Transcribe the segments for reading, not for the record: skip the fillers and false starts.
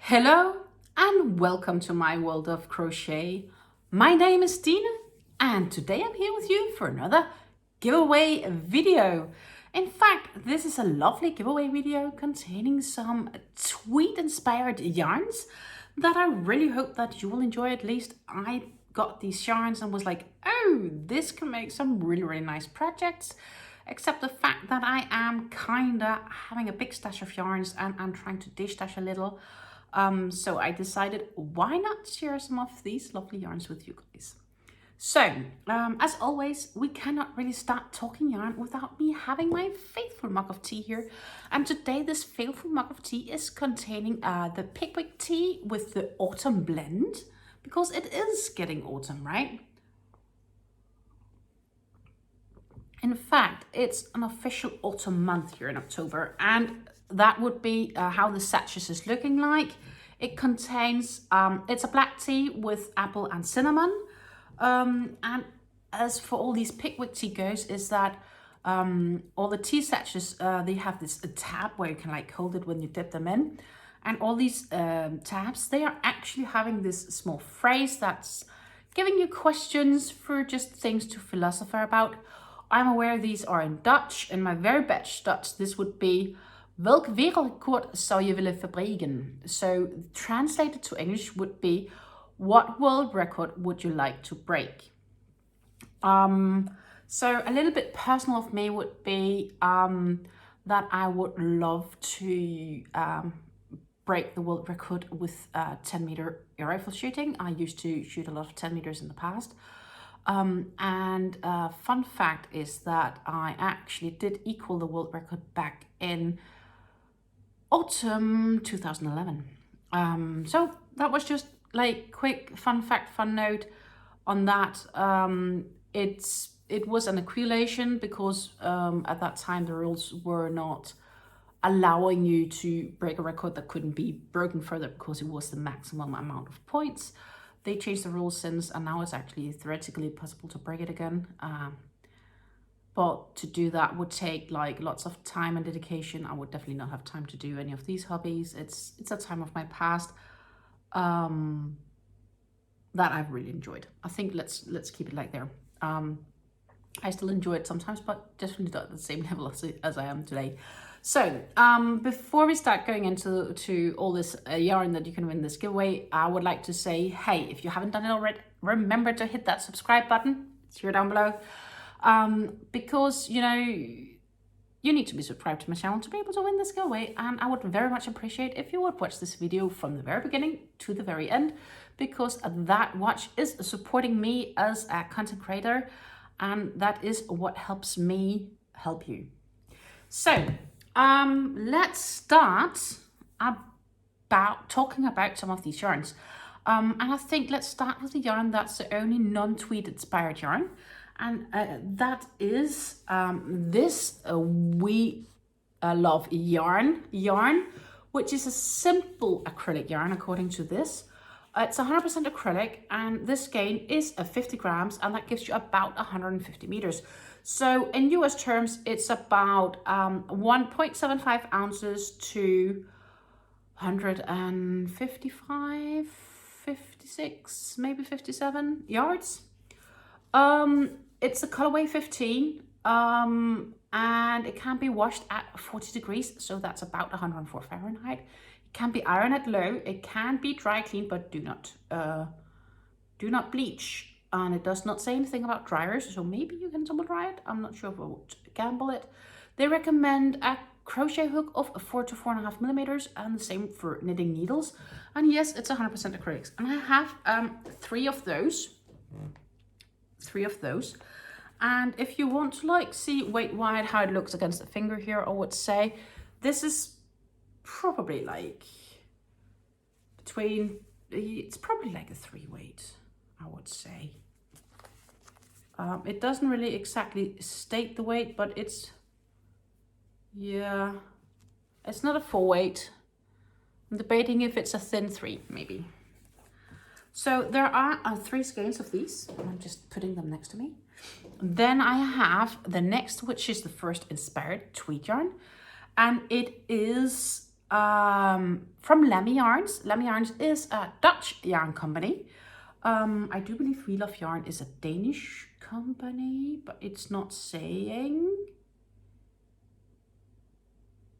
Hello and welcome to my world of crochet. My name is Tina and today I'm here with you for another giveaway video. In fact, this is a lovely giveaway video containing some tweed inspired yarns that I really hope that you will enjoy. At least I got these yarns and was like, oh, this can make some really nice projects. Except the fact that I am kinda having a big stash of yarns and I'm trying to de-stash a little. So I decided, why not share some of these lovely yarns with you guys? So, as always, we cannot really start talking yarn without me having my faithful mug of tea here. And today this faithful mug of tea is containing the Pickwick tea with the autumn blend, because it is getting autumn, right? In fact, it's an official autumn month here in October, and that would be how the sachet is looking like. It contains, it's a black tea with apple and cinnamon. And as for all these Pickwick tea goes, is that all the tea sachets, they have this tab where you can like hold it when you dip them in. And all these tabs, they are actually having this small phrase that's giving you questions for just things to philosopher about. I'm aware these are in Dutch. In my very best Dutch, this would be welk wereldrecord zou je willen verbreken? So translated to English would be, what world record would you like to break? So a little bit personal of me would be that I would love to break the world record with 10 meter air rifle shooting. I used to shoot a lot of 10 meters in the past. Fun fact is that I actually did equal the world record back in autumn 2011. So that was just like quick fun fact, fun note on that. It was an accumulation because at that time the rules were not allowing you to break a record that couldn't be broken further because it was the maximum amount of points. They changed the rules since, and now it's actually theoretically possible to break it again. But to do that would take like lots of time and dedication. I would definitely not have time to do any of these hobbies. It's a time of my past that I've really enjoyed. I think let's keep it like there. I still enjoy it sometimes, but definitely not at the same level as I am today. So before we start going into all this yarn that you can win this giveaway, I would like to say, hey, if you haven't done it already, remember to hit that subscribe button. It's here down below. Because, you know, you need to be subscribed to my channel to be able to win this giveaway. And I would very much appreciate if you would watch this video from the very beginning to the very end, because that watch is supporting me as a content creator. And that is what helps me help you. So let's start about talking about some of these yarns. And I think let's start with the yarn that's the only non-tweed inspired yarn. And that is this We Love yarn, which is a simple acrylic yarn according to this. It's 100% acrylic, and this skein is 50 grams, and that gives you about 150 meters. So in US terms, it's about 1.75 ounces to 155, 56, maybe 57 yards. It's a colorway 15, and it can be washed at 40 degrees, so that's about 104 Fahrenheit. It can be ironed at low. It can be dry clean, but do not bleach. And it does not say anything about dryers, so maybe you can tumble dry it. I'm not sure if I would gamble it. They recommend a crochet hook of 4 to 4.5 millimeters, and the same for knitting needles. And yes, it's 100% acrylics. And I have three of those. And if you want to like see weight wide how it looks against the finger here, I would say this is probably like it's probably like a 3 weight, I would say. It doesn't really exactly state the weight, but it's not a 4 weight. I'm debating if it's a thin 3 maybe. So there are 3 skeins of these. I'm just putting them next to me. Then I have the next, which is the first inspired tweed yarn, and it is from Lemmy Yarns. Lemmy Yarns is a Dutch yarn company. I do believe Wheel of Yarn is a Danish company, but it's not saying.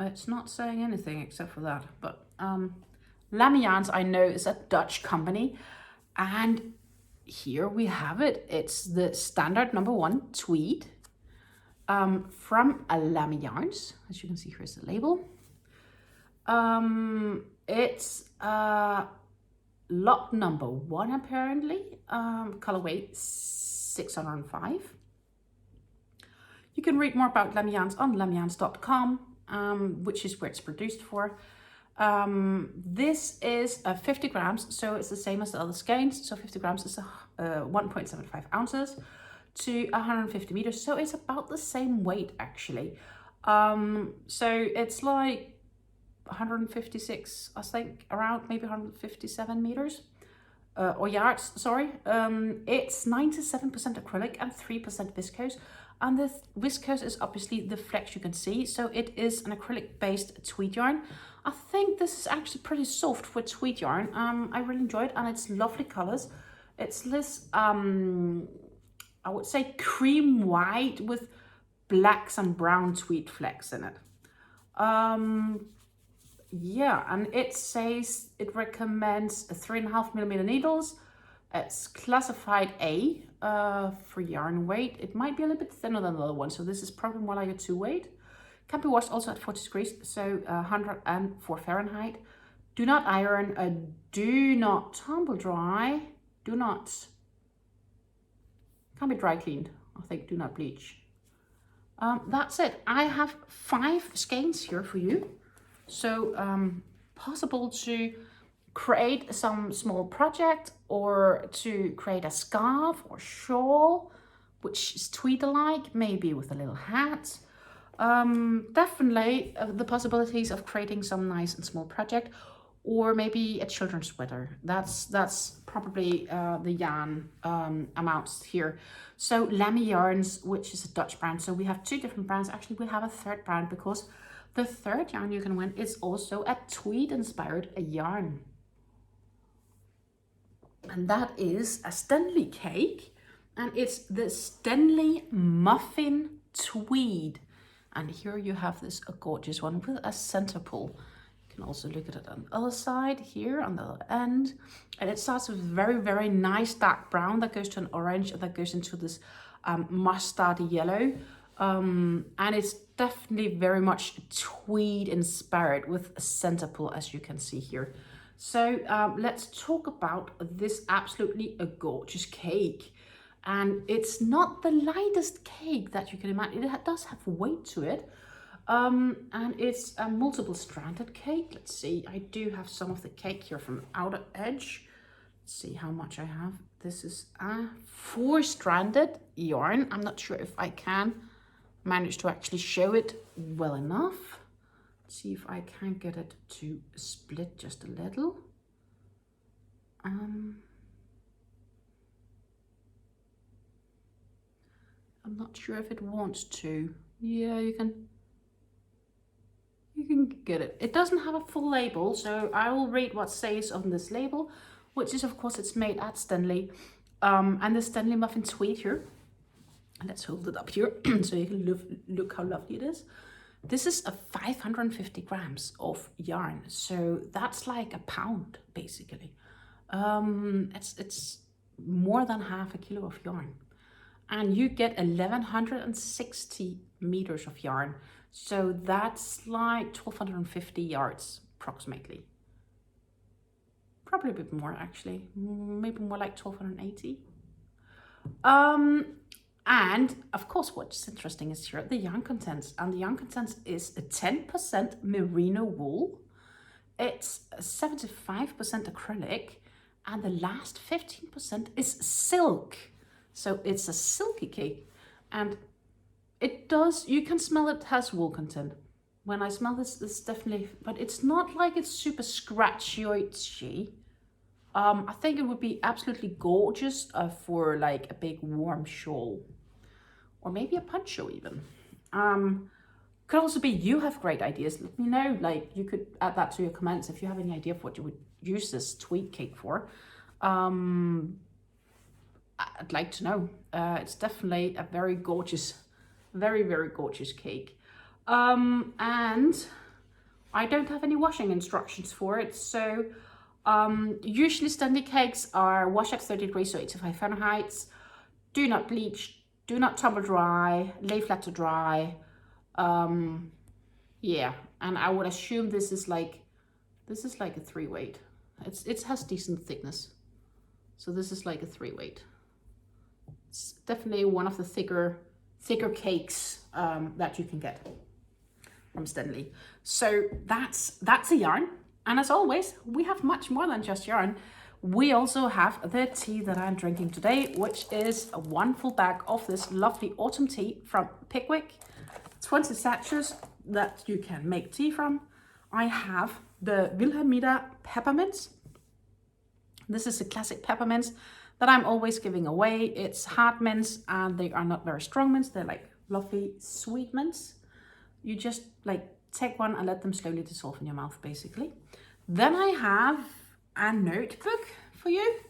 It's not saying anything except for that. But Lemmy Yarns, I know, is a Dutch company, and here we have it. It's the standard #1 tweed from Lemmy Yarns. As you can see, here's the label. It's lot #1 apparently. Colorway 605. You can read more about Lemmy Yarns on lemmyyarns.com, which is where it's produced for. This is 50 grams, so it's the same as the other skeins. So 50 grams is 1.75 ounces to 150 meters. So it's about the same weight actually. So it's like 156, I think, around maybe 157 meters or yards, sorry. It's 97% acrylic and 3% viscose. And the viscose is obviously the flex you can see. So it is an acrylic based tweed yarn. I think this is actually pretty soft for tweed yarn. I really enjoy it, and it's lovely colors. It's this, I would say cream white with blacks and brown tweed flecks in it. Yeah, and it says it recommends 3.5mm needles. It's classified A for yarn weight. It might be a little bit thinner than the other one, so this is probably more like a 2 weight. Can be washed also at 40 degrees, so 104 Fahrenheit. Do not iron, do not tumble dry, do not, can be dry cleaned, I think, do not bleach. That's it. I have 5 skeins here for you. So possible to create some small project or to create a scarf or shawl, which is tweed alike, maybe with a little hat. Definitely the possibilities of creating some nice and small project, or maybe a children's sweater. That's probably the yarn amounts here. So Lemmy Yarns, which is a Dutch brand. So we have 2 different brands. Actually, we have a 3rd brand because the 3rd yarn you can win is also a tweed inspired yarn. And that is a Stenli cake, and it's the Stenli Muffin Tweed. And here you have this gorgeous one with a center pull. You can also look at it on the other side here on the other end. And it starts with very, very nice dark brown that goes to an orange and that goes into this mustardy yellow. And it's definitely very much tweed inspired with a center pull, as you can see here. So let's talk about this absolutely gorgeous cake. And it's not the lightest cake that you can imagine. It does have weight to it. And it's a multiple stranded cake. Let's see, I do have some of the cake here from the outer edge. Let's see how much I have. This is a 4-stranded yarn. I'm not sure if I can manage to actually show it well enough. Let's see if I can get it to split just a little. I'm not sure if it wants to. Yeah, you can get it. It doesn't have a full label, so I will read what says on this label, which is, of course, it's made at Stenli. And the Stenli Muffin Tweed here. Let's hold it up here so you can look how lovely it is. This is a 550 grams of yarn, so that's like a pound basically. It's more than half a kilo of yarn, and you get 1160 meters of yarn, so that's like 1250 yards approximately. Probably a bit more actually, maybe more like 1280. And of course, what's interesting is here the yarn contents, and the yarn contents is a 10% merino wool, it's 75% acrylic, and the last 15% is silk. So it's a silky cake, and it does, you can smell it has wool content. When I smell this, it's definitely, but it's not like it's super scratchy or itchy. I think it would be absolutely gorgeous for like a big warm shawl, or maybe a poncho even. Could also be you have great ideas. Let me know. Like, you could add that to your comments if you have any idea of what you would use this tweed cake for. I'd like to know. It's definitely a very gorgeous, very, very gorgeous cake. And I don't have any washing instructions for it. So usually Stenli cakes are wash at 30 degrees, so 85 Fahrenheit. Do not bleach, do not tumble dry, lay flat to dry. Yeah, and I would assume this is like a 3 weight. It has decent thickness. So this is like a 3 weight. It's definitely one of the thicker cakes that you can get from Stenli. So that's a yarn. And as always, we have much more than just yarn. We also have the tea that I'm drinking today, which is a wonderful bag of this lovely autumn tea from Pickwick. 20 sachets that you can make tea from. I have the Wilhelmina peppermint. This is a classic peppermint that I'm always giving away. It's hard mints and they are not very strong mints. They're like lovely sweet mints. You just like take one and let them slowly dissolve in your mouth, basically. Then I have a notebook for you.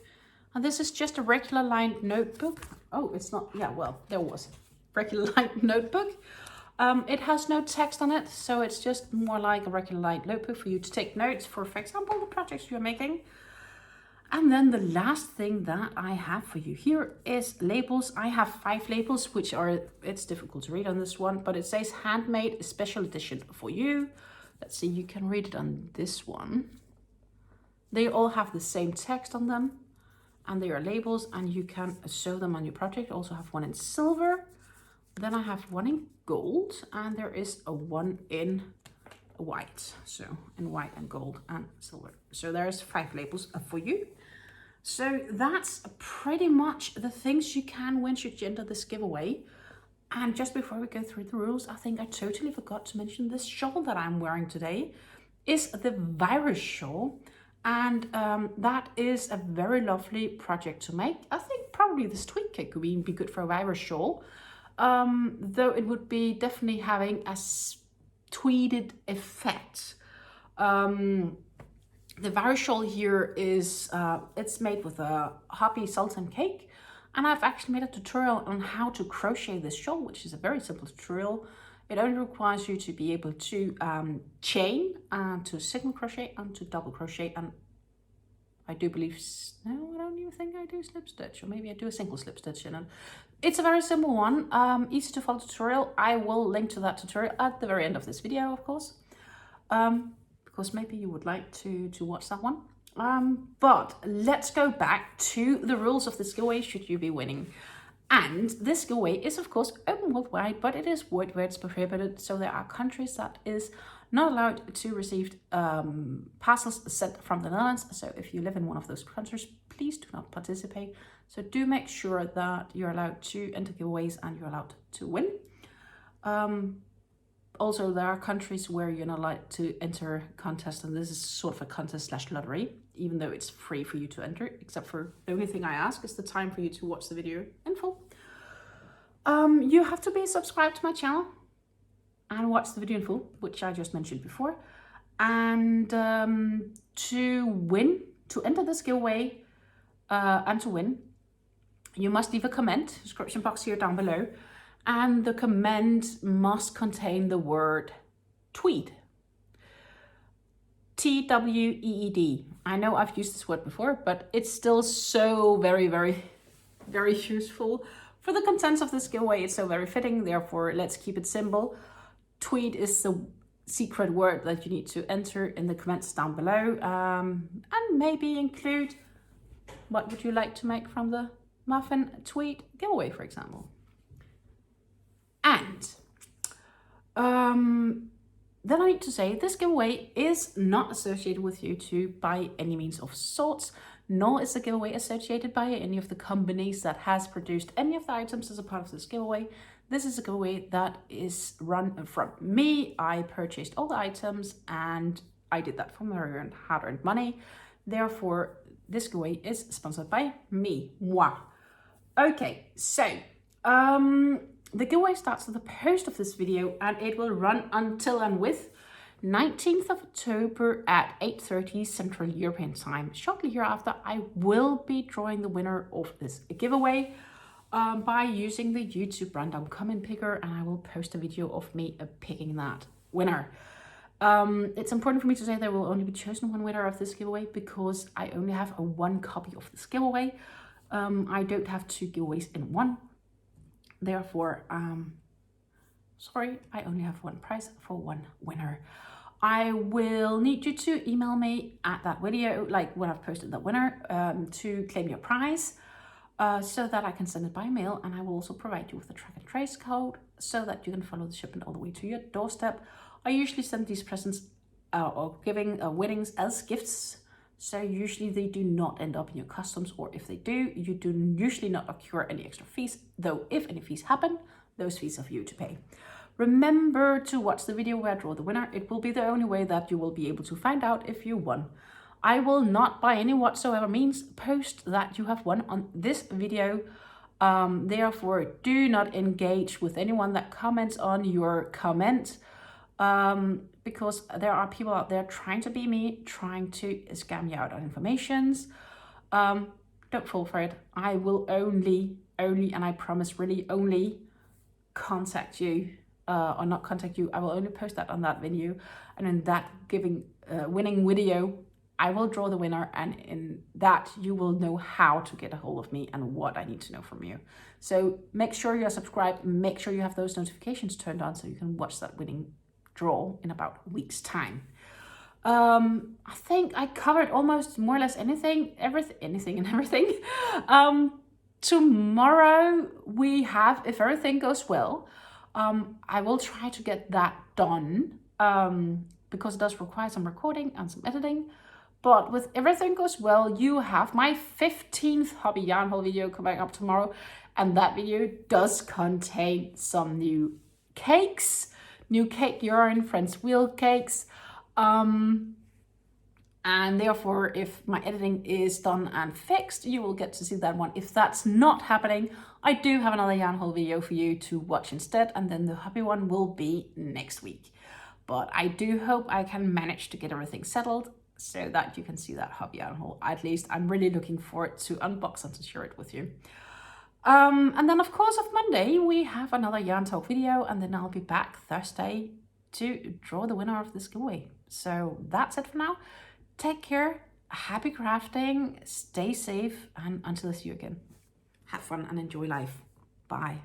And this is just a regular lined notebook. Oh, it's not, yeah, well, there was regular lined notebook. It has no text on it, so it's just more like a regular lined notebook for you to take notes for example, the projects you're making. And then the last thing that I have for you here is labels. I have 5 labels, which are, it's difficult to read on this one, but it says handmade special edition for you. Let's see, you can read it on this one. They all have the same text on them and they are labels and you can sew them on your project. I also have one in silver. Then I have one in gold and there is a one in white. So in white and gold and silver. So there's 5 labels for you. So that's pretty much the things you can win should you enter this giveaway. And just before we go through the rules, I think I totally forgot to mention this shawl that I'm wearing today is the virus shawl. And that is a very lovely project to make. I think probably this tweed cake could be good for a virus shawl. Though it would be definitely having a tweeded effect. The virus shawl here is, it's made with a hobby sultan cake. And I've actually made a tutorial on how to crochet this shawl, which is a very simple tutorial. It only requires you to be able to chain, to single crochet and to double crochet. And I do believe, no, I don't even think I do slip stitch, or maybe I do a single slip stitch in it. It's a very simple one, easy to follow tutorial. I will link to that tutorial at the very end of this video, of course, because maybe you would like to watch that one. But let's go back to the rules of this giveaway should you be winning. And this giveaway is of course open worldwide, but it is word where it's prohibited. So there are countries that is not allowed to receive parcels sent from the Netherlands. So if you live in one of those countries, please do not participate. So do make sure that you're allowed to enter giveaways and you're allowed to win. Also, there are countries where you're not allowed to enter contests, and this is sort of a contest / lottery, even though it's free for you to enter, except for the only thing I ask is the time for you to watch the video in full. You have to be subscribed to my channel and watch the video in full, which I just mentioned before. And to win, to enter this giveaway and to win, you must leave a comment, description box here down below. And the comment must contain the word tweed. T-W-E-E-D. I know I've used this word before, but it's still so very, very, very useful. For the contents of this giveaway, it's so very fitting. Therefore, let's keep it simple. Tweed is the secret word that you need to enter in the comments down below. And maybe include what would you like to make from the Muffin tweed giveaway, for example. And then I need to say this giveaway is not associated with YouTube by any means of sorts, nor is the giveaway associated by any of the companies that has produced any of the items as a part of this giveaway. This is a giveaway that is run from me. I purchased all the items and I did that from my own hard-earned money. Therefore, this giveaway is sponsored by me, moi. Okay, so The giveaway starts with the post of this video, and it will run until and with 19th of October at 8:30 Central European Time. Shortly hereafter, I will be drawing the winner of this giveaway by using the YouTube random comment picker, and I will post a video of me picking that winner. It's important for me to say there will only be chosen one winner of this giveaway because I only have one copy of this giveaway. I don't have 2 giveaways in one. Therefore, sorry, I only have 1 prize for 1 winner. I will need you to email me at that video, like when I've posted that winner, to claim your prize, so that I can send it by mail, and I will also provide you with a track and trace code so that you can follow the shipment all the way to your doorstep. I usually send these presents or giving winnings as gifts, so usually they do not end up in your customs, or if they do, you do usually not occur any extra fees, though if any fees happen, those fees are for you to pay. Remember to watch the video where I draw the winner. It will be the only way that you will be able to find out if you won. I will not by any whatsoever means post that you have won on this video. Therefore, do not engage with anyone that comments on your comment, because there are people out there trying to be me, trying to scam you out on informations. Don't fall for it. I will only, and I promise really only contact you, or not contact you. I will only post that on that video, and in that winning video, I will draw the winner, and in that you will know how to get a hold of me and what I need to know from you. So make sure you're subscribed, make sure you have those notifications turned on so you can watch that winning draw in about a week's time. I think I covered almost more or less anything and everything. Tomorrow we have, if everything goes well, I will try to get that done, because it does require some recording and some editing. But with everything goes well, you have my 15th hobby yarn haul video coming up tomorrow, and that video does contain some new cakes, new cake yarn, Friends wheel cakes, and therefore if my editing is done and fixed, you will get to see that one. If that's not happening, I do have another yarn haul video for you to watch instead, and then the hobby one will be next week. But I do hope I can manage to get everything settled so that you can see that hobby yarn haul. At least I'm really looking forward to unbox and to share it with you. And then of course of Monday we have another yarn talk video, and then I'll be back Thursday to draw the winner of this giveaway. So that's it for now. Take care, happy crafting, stay safe, and until I see you again, have fun and enjoy life. Bye.